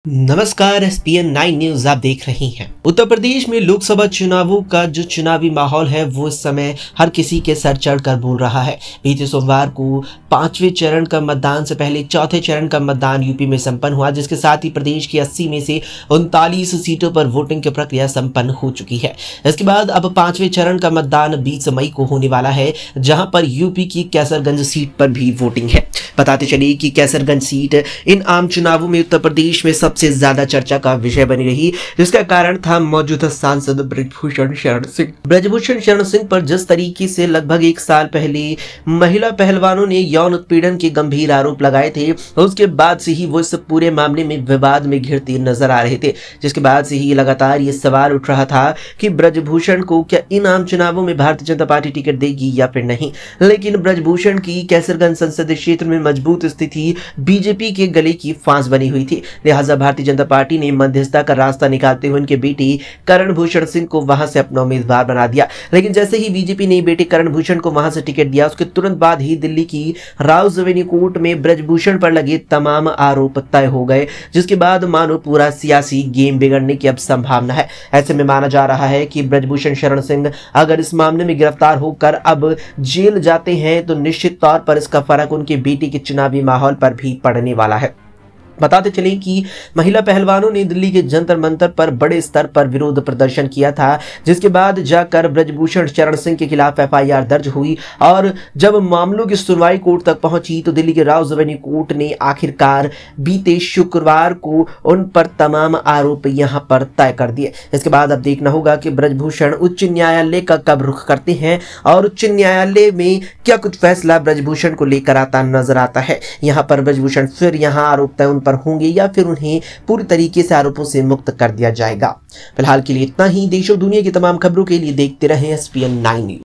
नमस्कार, SPN 9 news आप देख रहे हैं। उत्तर प्रदेश में लोकसभा चुनावों का जो चुनावी माहौल है वो इस समय हर किसी के सर चढ़कर बोल रहा है। बीते सोमवार को 5वें चरण का मतदान से पहले चौथे चरण का मतदान यूपी में संपन्न हुआ, जिसके साथ ही प्रदेश की 80 में से 39 सीटों पर वोटिंग की प्रक्रिया संपन्न हो चुकी है। इसके बाद अब 5वें चरण का मतदान 20 मई को होने वाला है, जहां पर यूपी की कैसरगंज सीट पर भी वोटिंग है। बताते चलिए कि कैसरगंज सीट इन आम चुनावों में उत्तर प्रदेश में सबसे ज्यादा चर्चा का विषय बनी रही, जिसका कारण था मौजूदा सांसद ब्रजभूषण शरण सिंह। ब्रजभूषण शरण सिंह पर जिस तरीके से लगभग 1 साल पहले महिला पहलवानों ने यौन उत्पीड़न के गंभीर आरोप लगाए थे, उसके बाद से ही वो इस पूरे मामले में विवाद में घिरते नजर आ रहे थे, जिसके बाद से ही लगातार ये सवाल उठ रहा था कि ब्रजभूषण को क्या इन आम चुनावों में भारतीय जनता पार्टी टिकट देगी या फिर नहीं। लेकिन ब्रजभूषण की कैसरगंज संसदीय क्षेत्र में मजबूत स्थिति बीजेपी के गले की फांस बनी हुई थी, लिहाजा भारतीय जनता पार्टी ने मध्यस्थता का रास्ता निकालते हुए उनके बेटी करण भूषण सिंह को वहां से अपना उम्मीदवार बना दिया। लेकिन जैसे ही बीजेपी ने बेटे करण भूषण को वहां से टिकट दिया, उसके तुरंत बाद ही दिल्ली की राउज एवेन्यू कोर्ट में ब्रजभूषण पर लगे तमाम आरोप तय हो गए, जिसके बाद मानो पूरा सियासी गेम बिगड़ने की अब संभावना है। ऐसे में माना जा रहा है कि ब्रजभूषण शरण सिंह अगर इस मामले में गिरफ्तार होकर अब जेल जाते हैं तो निश्चित तौर पर इसका फर्क उनके बेटे के चुनावी माहौल पर भी पड़ने वाला है। बताते चले कि महिला पहलवानों ने दिल्ली के जंतर मंतर पर बड़े स्तर पर विरोध प्रदर्शन किया था, जिसके बाद जाकर ब्रजभूषण शरण सिंह के खिलाफ FIR दर्ज हुई और जब मामलों की सुनवाई कोर्ट तक पहुंची तो दिल्ली के राउज एवेन्यू कोर्ट ने आखिरकार बीते शुक्रवार को उन पर तमाम आरोप यहां पर तय कर दिए। इसके बाद अब देखना होगा कि ब्रजभूषण उच्च न्यायालय का कब रुख करते हैं और उच्च न्यायालय में क्या कुछ फैसला ब्रजभूषण को लेकर आता नजर आता है। यहाँ पर ब्रजभूषण फिर यहाँ आरोप तय उन पर होंगे या फिर उन्हें पूरी तरीके से आरोपों से मुक्त कर दिया जाएगा। फिलहाल के लिए इतना ही। देश और दुनिया की तमाम खबरों के लिए देखते रहें SPN 9 न्यूज।